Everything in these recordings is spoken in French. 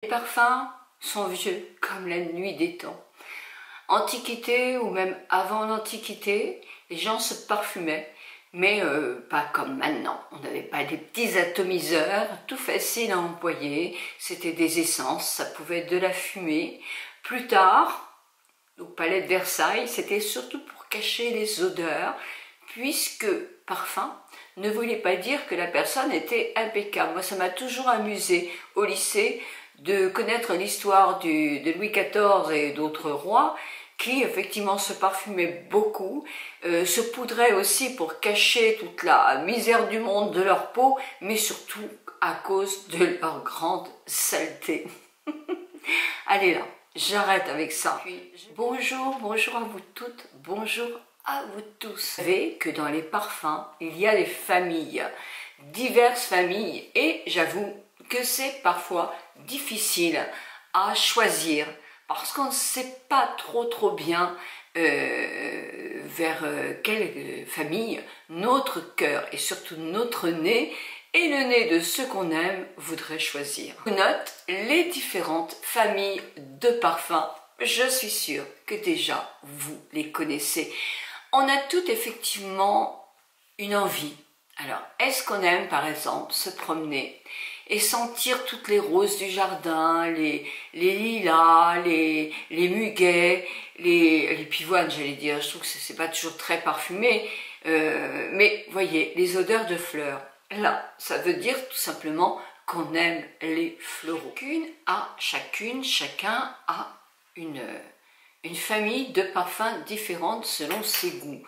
Les parfums sont vieux comme la nuit des temps. Antiquité ou même avant l'Antiquité, les gens se parfumaient, mais pas comme maintenant. On n'avait pas des petits atomiseurs, tout facile à employer, c'était des essences, ça pouvait être de la fumée. Plus tard, au palais de Versailles, c'était surtout pour cacher les odeurs, puisque parfum ne voulait pas dire que la personne était impeccable. Moi, ça m'a toujours amusé au lycée de connaître l'histoire de Louis XIV et d'autres rois qui effectivement se parfumaient beaucoup, se poudraient aussi pour cacher toute la misère du monde de leur peau, mais surtout à cause de leur grande saleté. Allez là, j'arrête avec ça. Bonjour, bonjour à vous toutes, bonjour à vous tous. Vous savez que dans les parfums, il y a des familles, diverses familles, et j'avoue que c'est parfois difficile à choisir parce qu'on ne sait pas trop bien vers quelle famille notre cœur et surtout notre nez et le nez de ceux qu'on aime voudrait choisir. On note les différentes familles de parfums. Je suis sûre que déjà vous les connaissez. On a toutes effectivement une envie. Alors, est-ce qu'on aime par exemple se promener et sentir toutes les roses du jardin, les lilas, les muguets, les pivoines, j'allais dire, je trouve que c'est pas toujours très parfumé, mais voyez, les odeurs de fleurs, là, ça veut dire tout simplement qu'on aime les floraux. Chacun a une famille de parfums différentes selon ses goûts.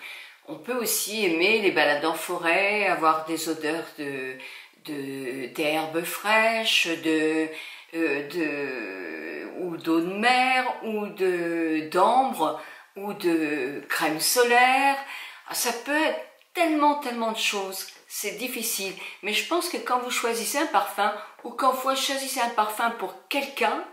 On peut aussi aimer les balades en forêt, avoir des odeurs d'herbes fraîches, ou d'eau de mer, ou d'ambre, ou de crème solaire. Ça peut être tellement de choses, c'est difficile. Mais je pense que quand vous choisissez un parfum, ou quand vous choisissez un parfum pour quelqu'un,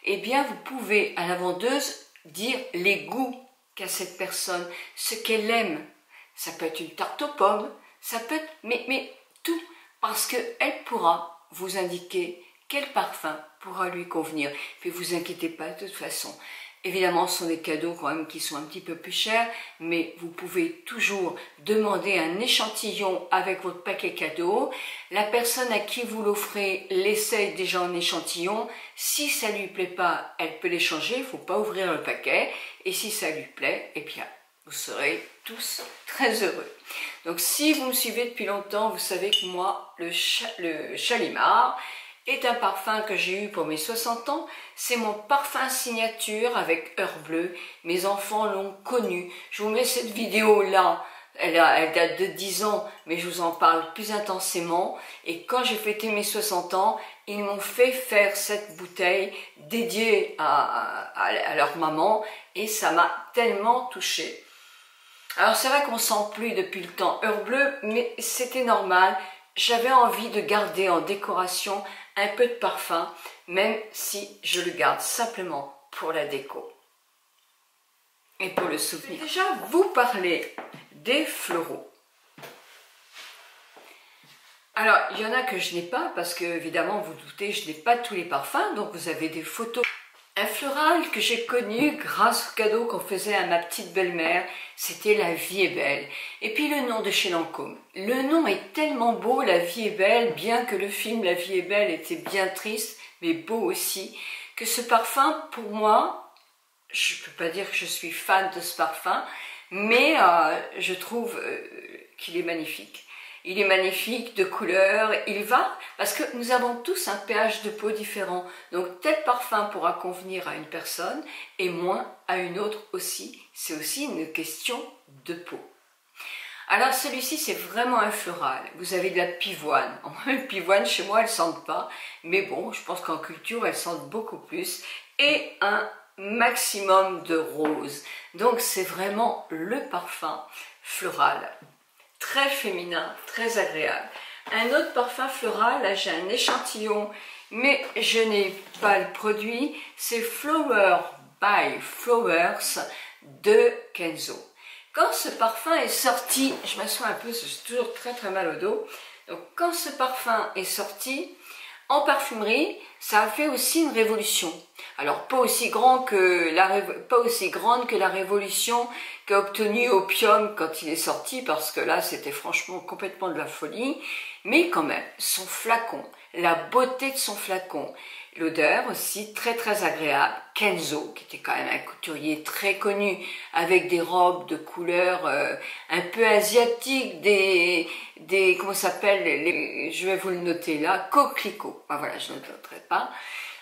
eh bien vous pouvez à la vendeuse dire les goûts qu'a cette personne, ce qu'elle aime. Ça peut être une tarte aux pommes, ça peut être, mais tout, parce qu'elle pourra vous indiquer quel parfum pourra lui convenir. Puis vous inquiétez pas de toute façon. Évidemment, ce sont des cadeaux quand même qui sont un petit peu plus chers, mais vous pouvez toujours demander un échantillon avec votre paquet cadeau. La personne à qui vous l'offrez l'essaye déjà en échantillon. Si ça lui plaît pas, elle peut l'échanger, il ne faut pas ouvrir le paquet. Et si ça lui plaît, eh bien, vous serez tous très heureux. Donc si vous me suivez depuis longtemps, vous savez que moi, le Shalimar est un parfum que j'ai eu pour mes 60 ans. C'est mon parfum signature avec Heure Bleue. Mes enfants l'ont connu. Je vous mets cette vidéo là. Elle date de 10 ans, mais je vous en parle plus intensément. Et quand j'ai fêté mes 60 ans, ils m'ont fait faire cette bouteille dédiée à leur maman. Et ça m'a tellement touchée. Alors c'est vrai qu'on sent plus depuis le temps Heure Bleue, mais c'était normal. J'avais envie de garder en décoration un peu de parfum, même si je le garde simplement pour la déco et pour le souvenir. Je vais déjà vous parler des floraux. Alors, il y en a que je n'ai pas, parce que, évidemment, vous doutez, je n'ai pas tous les parfums, donc vous avez des photos. Un floral que j'ai connu grâce au cadeau qu'on faisait à ma petite belle-mère, c'était La Vie est belle. Et puis le nom de chez Lancôme. Le nom est tellement beau, La Vie est belle, bien que le film La Vie est belle était bien triste, mais beau aussi, que ce parfum, pour moi, je ne peux pas dire que je suis fan de ce parfum, mais je trouve qu'il est magnifique. Il est magnifique de couleur, il va, parce que nous avons tous un pH de peau différent. Donc tel parfum pourra convenir à une personne et moins à une autre aussi. C'est aussi une question de peau. Alors celui-ci c'est vraiment un floral. Vous avez de la pivoine. Les pivoines chez moi elles sentent pas, mais bon je pense qu'en culture elles sentent beaucoup plus. Et un maximum de rose. Donc c'est vraiment le parfum floral. Très féminin, très agréable. Un autre parfum floral, là j'ai un échantillon, mais je n'ai pas le produit, c'est Flower by Flowers de Kenzo. Quand ce parfum est sorti, je m'assois un peu, j'ai toujours très mal au dos, donc quand ce parfum est sorti, en parfumerie, ça a fait aussi une révolution. Alors pas aussi grande que la révolution qu'a obtenue Opium quand il est sorti, parce que là c'était franchement complètement de la folie, mais quand même, son flacon, la beauté de son flacon, l'odeur aussi très très agréable. Kenzo, qui était quand même un couturier très connu, avec des robes de couleur un peu asiatiques, comment ça s'appelle, je vais vous le noter là, coquelicot. Ah, voilà, je ne le noterai pas.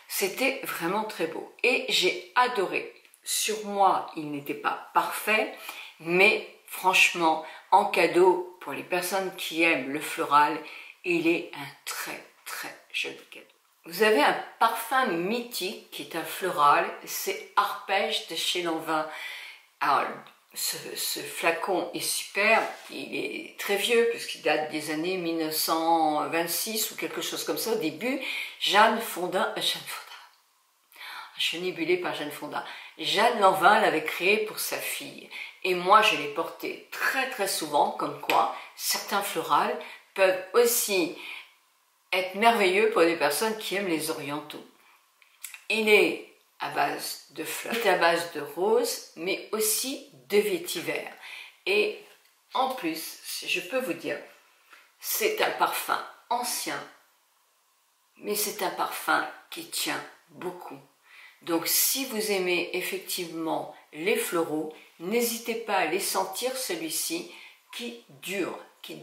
C'était vraiment très beau et j'ai adoré. Sur moi, il n'était pas parfait, mais franchement, en cadeau, pour les personnes qui aiment le floral, il est un très très joli cadeau. Vous avez un parfum mythique qui est un floral, c'est Arpège de chez Lanvin. Alors, ce flacon est superbe, il est très vieux puisqu'il date des années 1926 ou quelque chose comme ça au début. Jeanne Fonda, chenibulée par Jeanne Fonda. Jeanne Lanvin l'avait créé pour sa fille. Et moi, je l'ai porté très très souvent, comme quoi certains florals peuvent aussi être merveilleux pour des personnes qui aiment les orientaux. Il est à base de fleurs, il est à base de roses, mais aussi de vétiver. Et en plus, je peux vous dire, c'est un parfum ancien, mais c'est un parfum qui tient beaucoup. Donc si vous aimez effectivement les floraux, n'hésitez pas à les sentir, celui-ci qui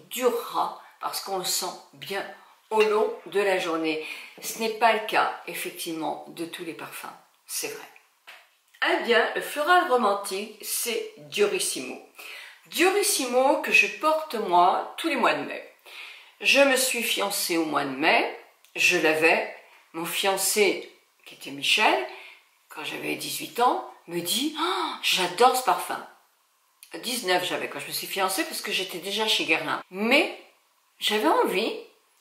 durera parce qu'on le sent bien au long de la journée. Ce n'est pas le cas effectivement de tous les parfums, c'est vrai. Eh bien, le floral romantique, c'est Diorissimo. Diorissimo que je porte moi tous les mois de mai. Je me suis fiancée au mois de mai, je l'avais, mon fiancé qui était Michel, quand j'avais 18 ans, me dit oh, « j'adore ce parfum ». 19 j'avais quand je me suis fiancée parce que j'étais déjà chez Guerlain. Mais j'avais envie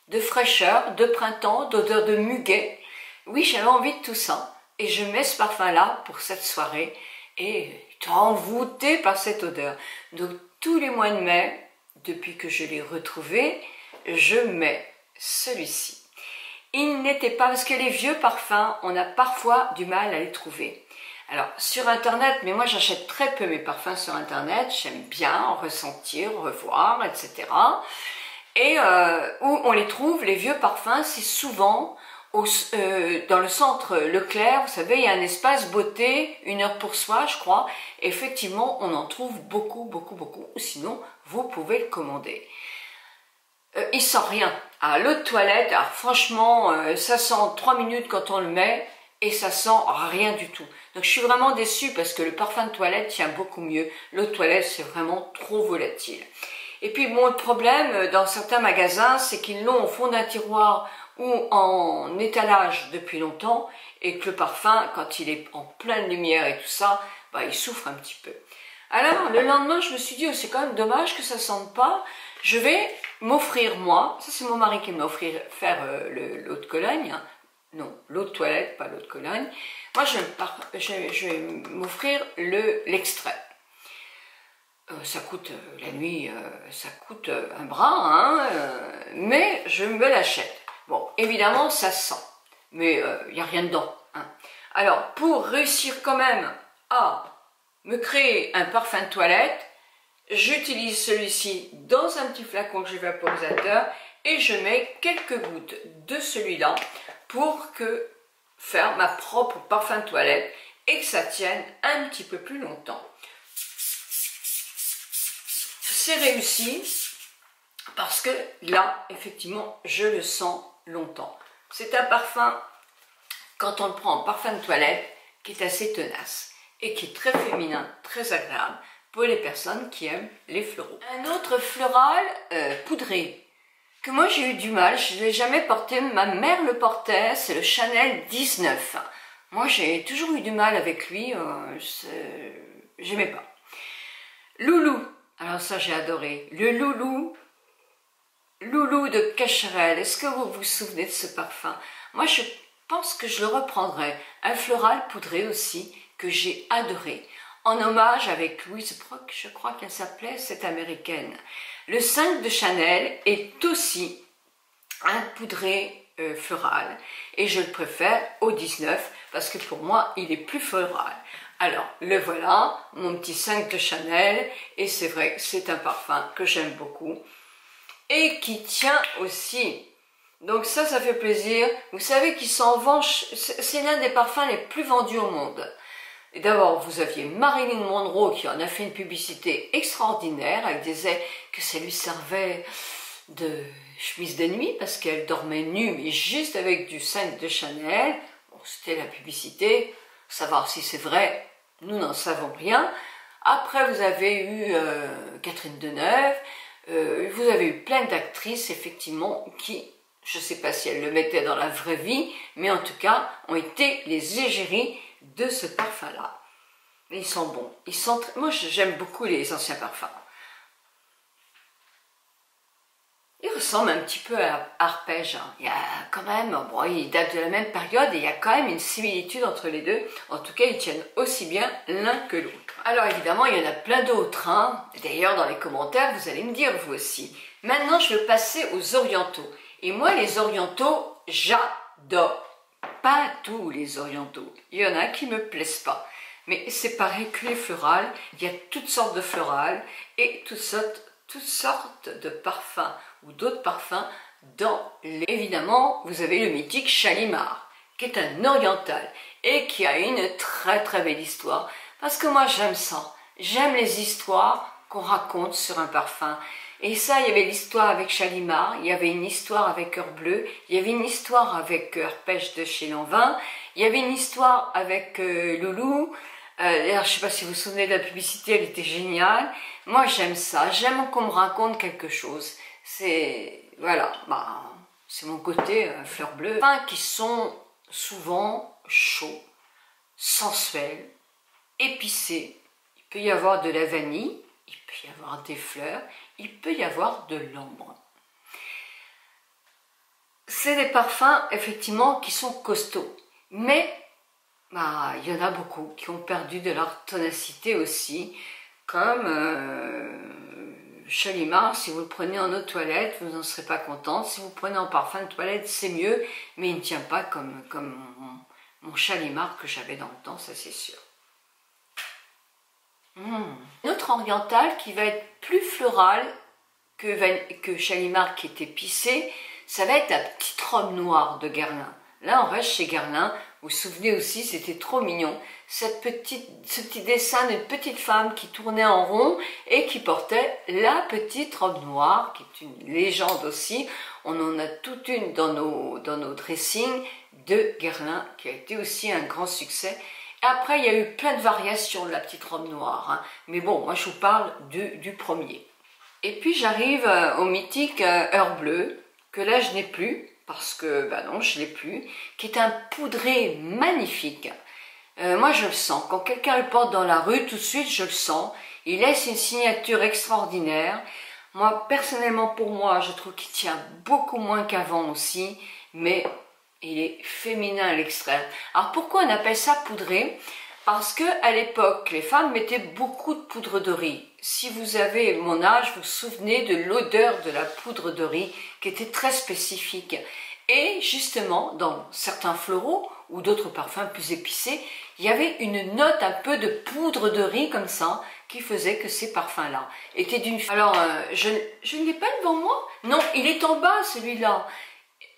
de fraîcheur, de printemps, d'odeur de muguet. Oui, j'avais envie de tout ça. Et je mets ce parfum-là pour cette soirée et j'étais envoûtée par cette odeur. Donc tous les mois de mai, depuis que je l'ai retrouvé, je mets celui-ci. Il n'était pas, parce que les vieux parfums, on a parfois du mal à les trouver. Alors, sur Internet, mais moi j'achète très peu mes parfums sur Internet, j'aime bien ressentir, revoir, etc. Et où on les trouve, les vieux parfums, c'est souvent dans le centre Leclerc, vous savez, il y a un espace beauté, 1 heure pour soi, je crois. Et effectivement, on en trouve beaucoup, beaucoup, beaucoup. Sinon, vous pouvez le commander. Il sent rien. À l'eau de toilette, alors franchement, ça sent 3 minutes quand on le met et ça sent rien du tout. Donc je suis vraiment déçue parce que le parfum de toilette tient beaucoup mieux. L'eau de toilette, c'est vraiment trop volatile. Et puis bon, le problème dans certains magasins, c'est qu'ils l'ont au fond d'un tiroir ou en étalage depuis longtemps et que le parfum, quand il est en pleine lumière et tout ça, bah, il souffre un petit peu. Alors, le lendemain, je me suis dit, oh, c'est quand même dommage que ça ne sente pas. Je vais m'offrir, moi, ça c'est mon mari qui m'a offert faire l'eau de Cologne, hein. Non, l'eau de toilette, pas l'eau de Cologne. Moi, je vais m'offrir l'extrait. Ça coûte, la nuit, ça coûte un bras, hein, mais je me l'achète. Bon, évidemment, ça sent, mais il n'y a rien dedans. Hein. Alors, pour réussir quand même à me créer un parfum de toilette, j'utilise celui-ci dans un petit flacon que j'ai vaporisateur et je mets quelques gouttes de celui-là pour faire ma propre parfum de toilette et que ça tienne un petit peu plus longtemps. C'est réussi parce que là, effectivement, je le sens longtemps. C'est un parfum, quand on le prend en parfum de toilette, qui est assez tenace et qui est très féminin, très agréable pour les personnes qui aiment les floraux. Un autre floral poudré que moi j'ai eu du mal, je ne l'ai jamais porté, ma mère le portait, c'est le Chanel 19. Moi j'ai toujours eu du mal avec lui, j'aimais pas. Loulou, alors ça j'ai adoré, le Loulou de Cacharel, est-ce que vous vous souvenez de ce parfum? Moi je pense que je le reprendrai, un floral poudré aussi, que j'ai adoré, en hommage avec Louise Brock, je crois qu'elle s'appelait, cette américaine. Le 5 de Chanel est aussi un poudré floral et je le préfère au 19 parce que pour moi il est plus floral. Alors le voilà, mon petit 5 de Chanel, et c'est vrai que c'est un parfum que j'aime beaucoup et qui tient aussi. Donc ça fait plaisir. Vous savez qu'il s'en vend, c'est l'un des parfums les plus vendus au monde. Et d'abord, vous aviez Marilyn Monroe qui en a fait une publicité extraordinaire. Elle disait que ça lui servait de chemise de nuit parce qu'elle dormait nue, mais juste avec du 5 de Chanel. Bon, c'était la publicité. Savoir si c'est vrai, nous n'en savons rien. Après, vous avez eu Catherine Deneuve. Vous avez eu plein d'actrices, effectivement, qui, je ne sais pas si elles le mettaient dans la vraie vie, mais en tout cas, ont été les égéries de ce parfum-là. Mais ils sont bons. Moi, j'aime beaucoup les anciens parfums. Il ressemble un petit peu à Arpège. Il y a quand même, bon, il date de la même période et il y a quand même une similitude entre les deux. En tout cas, ils tiennent aussi bien l'un que l'autre. Alors évidemment, il y en a plein d'autres. D'ailleurs, dans les commentaires, vous allez me dire vous aussi. Maintenant, je vais passer aux orientaux. Et moi, les orientaux, j'adore. Pas tous les orientaux. Il y en a qui me plaisent pas. Mais c'est pareil que les florales. Il y a toutes sortes de florales et toutes sortes de parfums ou d'autres parfums dans les... Évidemment, vous avez le mythique Shalimar, qui est un oriental et qui a une très très belle histoire. Parce que moi, j'aime ça. J'aime les histoires qu'on raconte sur un parfum. Et ça, il y avait l'histoire avec Shalimar, il y avait une histoire avec Heure Bleue, il y avait une histoire avec Heure Pêche de chez Lanvin, il y avait une histoire avec Loulou. Alors, je ne sais pas si vous vous souvenez de la publicité, elle était géniale. Moi, j'aime ça, j'aime qu'on me raconte quelque chose. C'est, voilà, c'est mon côté fleur bleue. Enfin, qui sont souvent chauds, sensuels, épicés. Il peut y avoir de la vanille, il peut y avoir des fleurs, il peut y avoir de l'ambre. C'est des parfums, effectivement, qui sont costauds. Mais il y en a beaucoup qui ont perdu de leur tonacité aussi, comme Shalimar. Si vous le prenez en eau de toilette, vous n'en serez pas contente. Si vous le prenez en parfum de toilette, c'est mieux, mais il ne tient pas comme mon Shalimar que j'avais dans le temps, ça c'est sûr. Un autre oriental qui va être plus floral que Shalimar qui est épicé, ça va être la petite robe noire de Guerlain. Là, on reste chez Guerlain. Vous vous souvenez aussi, c'était trop mignon. Ce petit dessin d'une petite femme qui tournait en rond et qui portait la petite robe noire, qui est une légende aussi. On en a toute une dans nos dressings de Guerlain, qui a été aussi un grand succès. Et après, il y a eu plein de variations de la petite robe noire. Mais bon, moi, je vous parle du premier. Et puis, j'arrive au mythique Heure Bleue, que là, je n'ai plus. Parce que, non, je ne l'ai plus, qui est un poudré magnifique. Moi, je le sens. Quand quelqu'un le porte dans la rue, tout de suite, je le sens. Il laisse une signature extraordinaire. Moi, personnellement, pour moi, je trouve qu'il tient beaucoup moins qu'avant aussi, mais il est féminin à l'extrême. Alors, pourquoi on appelle ça poudré? Parce qu'à l'époque, les femmes mettaient beaucoup de poudre de riz. Si vous avez mon âge, vous vous souvenez de l'odeur de la poudre de riz qui était très spécifique. Et justement, dans certains floraux ou d'autres parfums plus épicés, il y avait une note un peu de poudre de riz comme ça qui faisait que ces parfums-là étaient d'une... Alors, je ne l'ai pas devant moi. Non, il est en bas celui-là.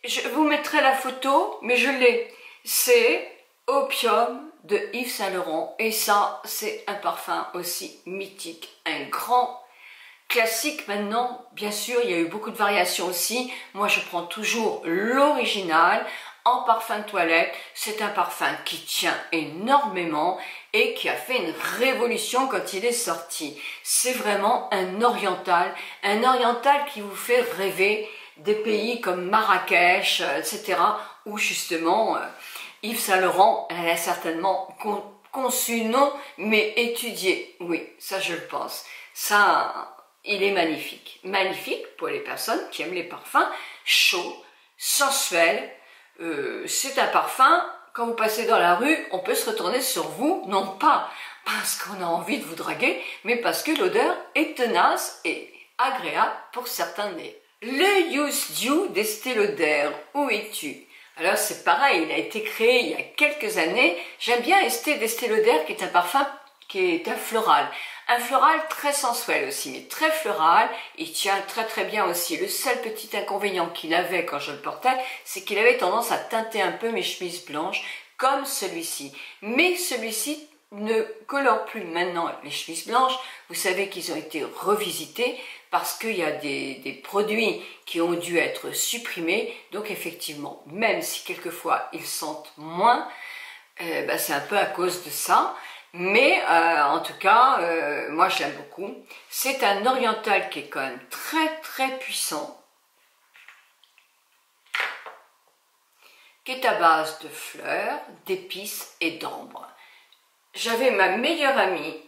Je vous mettrai la photo, mais je l'ai. C'est Opium de Yves Saint Laurent, et ça c'est un parfum aussi mythique, un grand classique. Maintenant, bien sûr, il y a eu beaucoup de variations aussi. Moi, je prends toujours l'original en parfum de toilette. C'est un parfum qui tient énormément et qui a fait une révolution quand il est sorti. C'est vraiment un oriental qui vous fait rêver des pays comme Marrakech, etc., où justement Yves Saint Laurent, elle a certainement conçu, non, mais étudié. Oui, ça je le pense. Ça, il est magnifique. Magnifique pour les personnes qui aiment les parfums chauds, sensuels. C'est un parfum, quand vous passez dans la rue, on peut se retourner sur vous, non pas parce qu'on a envie de vous draguer, mais parce que l'odeur est tenace et agréable pour certains nez. Le Youth Dew d'Estée Lauder, où es-tu? Alors c'est pareil, il a été créé il y a quelques années. J'aime bien d'Estée Lauder qui est un parfum qui est un floral. Un floral très sensuel aussi, mais très floral. Il tient très très bien aussi. Le seul petit inconvénient qu'il avait quand je le portais, c'est qu'il avait tendance à teinter un peu mes chemises blanches, comme celui-ci. Mais celui-ci ne colore plus maintenant les chemises blanches. Vous savez qu'ils ont été revisités parce qu'il y a des produits qui ont dû être supprimés. Donc effectivement, même si quelquefois ils sentent moins, c'est un peu à cause de ça. Mais en tout cas, moi je l'aime beaucoup. C'est un oriental qui est quand même très très puissant, qui est à base de fleurs, d'épices et d'ambre. J'avais ma meilleure amie.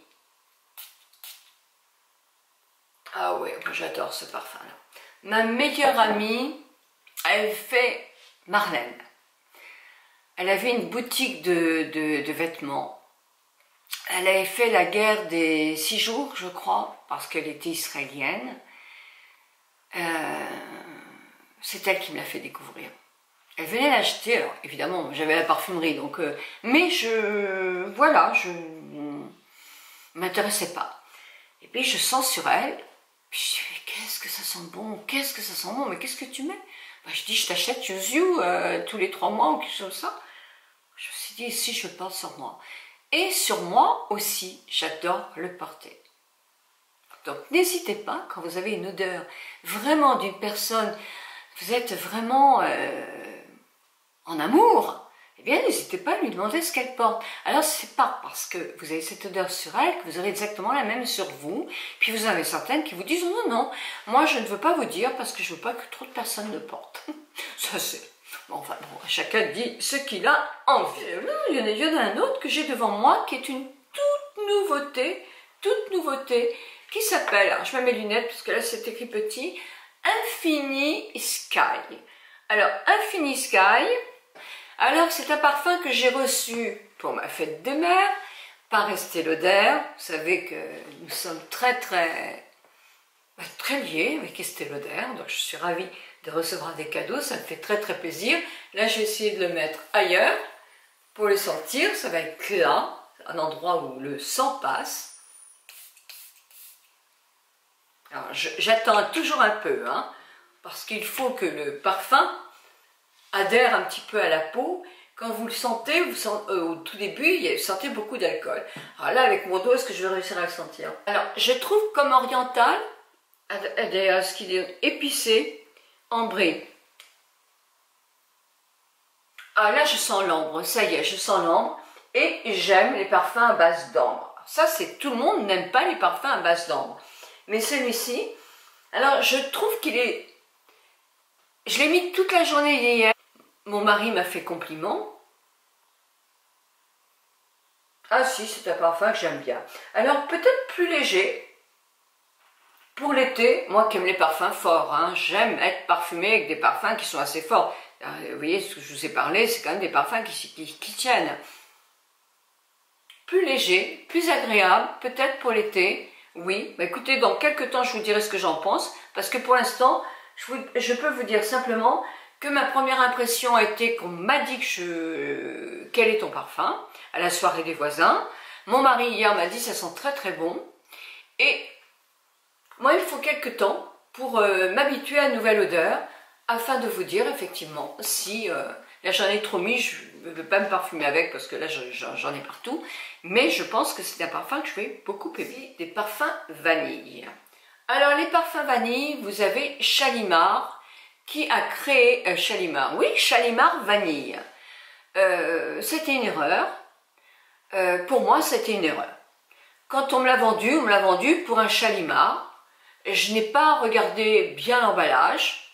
Ah ouais, j'adore ce parfum-là. Ma meilleure amie, elle fait Marlène. Elle avait une boutique de vêtements. Elle avait fait la guerre des 6 jours, je crois, parce qu'elle était israélienne. C'est elle qui me l'a fait découvrir. Elle venait l'acheter, alors évidemment, j'avais la parfumerie, donc... mais je m'intéressais pas. Et puis je sens sur elle, puis je dis, mais qu'est-ce que ça sent bon, qu'est-ce que ça sent bon, mais qu'est-ce que tu mets? Je dis, je t'achète Yuzu tous les 3 mois ou quelque chose comme ça. Je me suis dit, si je le porte sur moi. Et sur moi aussi, j'adore le porter. Donc n'hésitez pas, quand vous avez une odeur vraiment d'une personne, vous êtes vraiment en amour, eh bien n'hésitez pas à lui demander ce qu'elle porte. Alors c'est pas parce que vous avez cette odeur sur elle que vous aurez exactement la même sur vous, puis vous en avez certaines qui vous disent non, non, moi je ne veux pas vous dire parce que je veux pas que trop de personnes le portent. Ça c'est... Enfin bon, chacun dit ce qu'il a envie. Là, il y en a un autre que j'ai devant moi qui est une toute nouveauté, qui s'appelle, alors je mets mes lunettes parce que là c'est écrit petit, Infini Sky. Alors Infini Sky, alors c'est un parfum que j'ai reçu pour ma fête des mères par Estée Lauder. Vous savez que nous sommes très liés avec Estée Lauder, donc je suis ravie de recevoir des cadeaux, ça me fait très plaisir. Là, je vais essayer de le mettre ailleurs pour le sentir. Ça va être là, un endroit où le sang passe. Alors, j'attends toujours un peu, hein, parce qu'il faut que le parfum adhère un petit peu à la peau. Quand vous le sentez, au tout début, vous sentez beaucoup d'alcool. Alors là, avec mon dos, est-ce que je vais réussir à le sentir? Alors, je trouve comme oriental, ce qu'il est épicé, ambré. Ah là je sens l'ambre, ça y est, je sens l'ambre et j'aime les parfums à base d'ambre. Ça c'est tout le monde n'aime pas les parfums à base d'ambre. Mais celui-ci, alors je trouve qu'il est... Je l'ai mis toute la journée hier. Mon mari m'a fait compliment. Ah si, c'est un parfum que j'aime bien. Alors peut-être plus léger. Pour l'été, moi qui aime les parfums forts, hein, j'aime être parfumée avec des parfums qui sont assez forts. Vous voyez, ce que je vous ai parlé, c'est quand même des parfums qui tiennent. Plus léger, plus agréable, peut-être pour l'été, oui. Bah, écoutez, dans quelques temps, je vous dirai ce que j'en pense, parce que pour l'instant, je peux vous dire simplement que ma première impression a été qu'on m'a dit quel est ton parfum, à la soirée des voisins. Mon mari hier m'a dit ça sent très bon, et moi, il faut quelques temps pour m'habituer à une nouvelle odeur, afin de vous dire effectivement si, là j'en ai trop mis, je ne veux pas me parfumer avec parce que là j'en ai partout, mais je pense que c'est un parfum que je vais beaucoup aimer, des parfums vanille. Alors les parfums vanille, vous avez Shalimar qui a créé, Shalimar, oui, Shalimar vanille. C'était une erreur, pour moi c'était une erreur. Quand on me l'a vendu pour un Shalimar. Je n'ai pas regardé bien l'emballage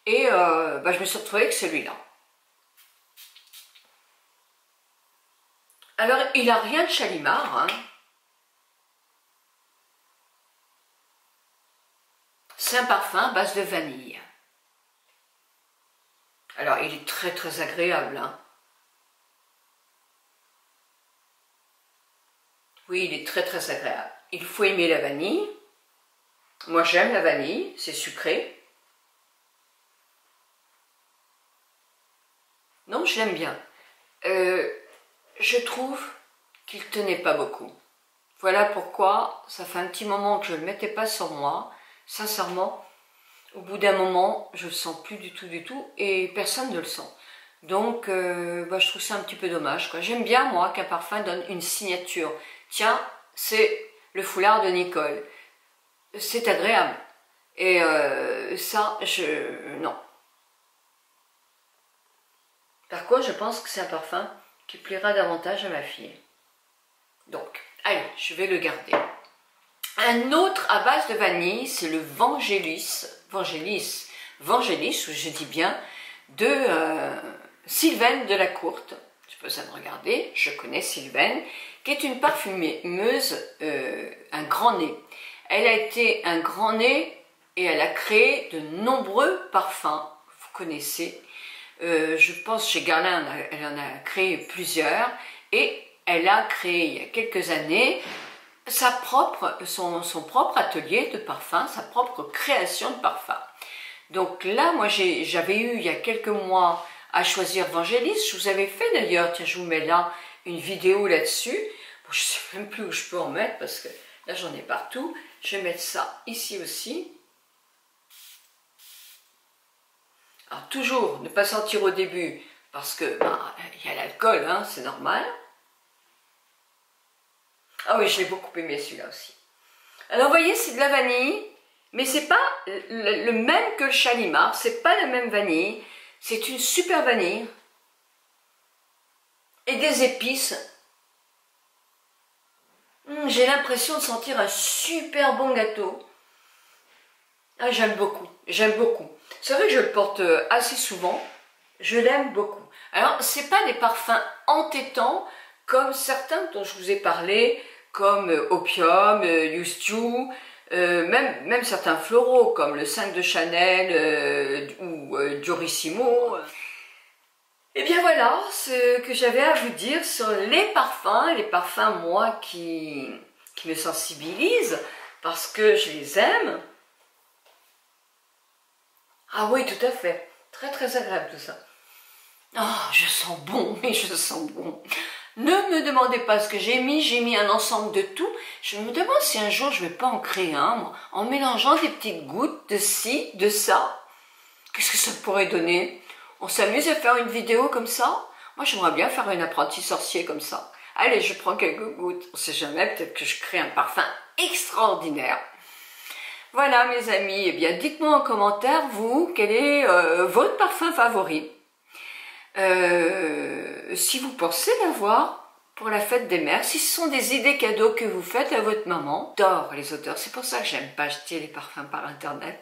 et je me suis retrouvée avec celui-là. Alors, il n'a rien de Shalimar, hein. C'est un parfum à base de vanille. Alors, il est très agréable, hein. Oui, il est très agréable. Il faut aimer la vanille. Moi, j'aime la vanille, c'est sucré. je l'aime bien. Je trouve qu'il tenait pas beaucoup. Voilà pourquoi ça fait un petit moment que je ne le mettais pas sur moi. Sincèrement, au bout d'un moment, je le sens plus du tout, et personne ne le sent. Donc, je trouve ça un petit peu dommage, quoi. J'aime bien, moi, qu'un parfum donne une signature. Tiens, c'est le foulard de Nicole. C'est agréable. Et ça, non. Par contre, je pense que c'est un parfum qui plaira davantage à ma fille. Donc, allez, je vais le garder. Un autre à base de vanille, c'est le Vangelis, je dis bien, de Sylvaine de la Courte. Je peux ça me regarder, je connais Sylvaine, qui est une parfumeuse, un grand nez. Elle a été un grand nez et elle a créé de nombreux parfums, vous connaissez. Je pense chez Guerlain, elle en a créé plusieurs, et elle a créé il y a quelques années son propre atelier de parfum, sa propre création de parfum. Donc là, moi j'avais eu il y a quelques mois à choisir Vangelis, je vous avais fait d'ailleurs, tiens je vous mets là une vidéo là-dessus, bon, je ne sais même plus où je peux en mettre parce que là j'en ai partout, je vais mettre ça ici aussi. Alors toujours ne pas sentir au début parce que y a l'alcool, hein, c'est normal. Ah oui, je l'ai beaucoup aimé celui-là aussi. Alors vous voyez, c'est de la vanille, mais c'est pas le même que le Shalimar, c'est pas la même vanille, c'est une super vanille et des épices. J'ai l'impression de sentir un super bon gâteau. Ah, j'aime beaucoup, j'aime beaucoup. C'est vrai que je le porte assez souvent, je l'aime beaucoup. Alors, c'est pas des parfums entêtants comme certains dont je vous ai parlé, comme Opium, Used To, même certains floraux comme le 5 de Chanel ou Diorissimo. Et bien voilà ce que j'avais à vous dire sur les parfums moi qui me sensibilisent parce que je les aime. Ah oui, tout à fait, très agréable tout ça. Oh, je sens bon, mais je sens bon. Ne me demandez pas ce que j'ai mis un ensemble de tout. Je me demande si un jour je ne vais pas en créer un, moi, en mélangeant des petites gouttes de ci, de ça. Qu'est-ce que ça pourrait donner? On s'amuse à faire une vidéo comme ça? Moi, j'aimerais bien faire une apprentie sorcier comme ça. Allez, je prends quelques gouttes. On ne sait jamais, peut-être que je crée un parfum extraordinaire. Voilà, mes amis. Eh bien, dites-moi en commentaire, vous, quel est votre parfum favori? Si vous pensez l'avoir pour la fête des mères, si ce sont des idées cadeaux que vous faites à votre maman. J'adore les odeurs, c'est pour ça que j'aime pas acheter les parfums par internet,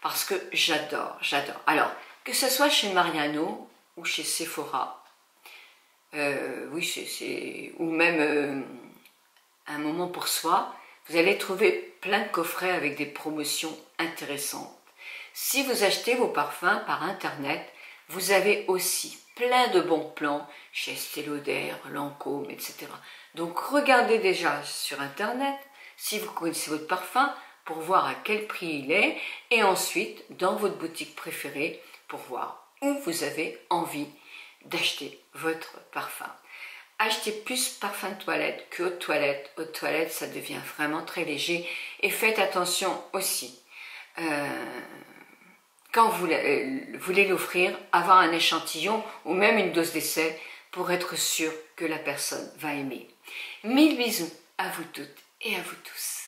parce que j'adore. Alors, que ce soit chez Mariano ou chez Sephora, oui, ou même un moment pour soi, vous allez trouver plein de coffrets avec des promotions intéressantes. Si vous achetez vos parfums par internet, vous avez aussi plein de bons plans chez Estée Lauder, Lancôme, etc. Donc regardez déjà sur internet si vous connaissez votre parfum pour voir à quel prix il est et ensuite dans votre boutique préférée pour voir où vous avez envie d'acheter votre parfum. Achetez plus parfum de toilette que haute toilette. Haute toilette, ça devient vraiment très léger et faites attention aussi. Quand vous voulez l'offrir, avoir un échantillon ou même une dose d'essai pour être sûr que la personne va aimer. Mille bisous à vous toutes et à vous tous.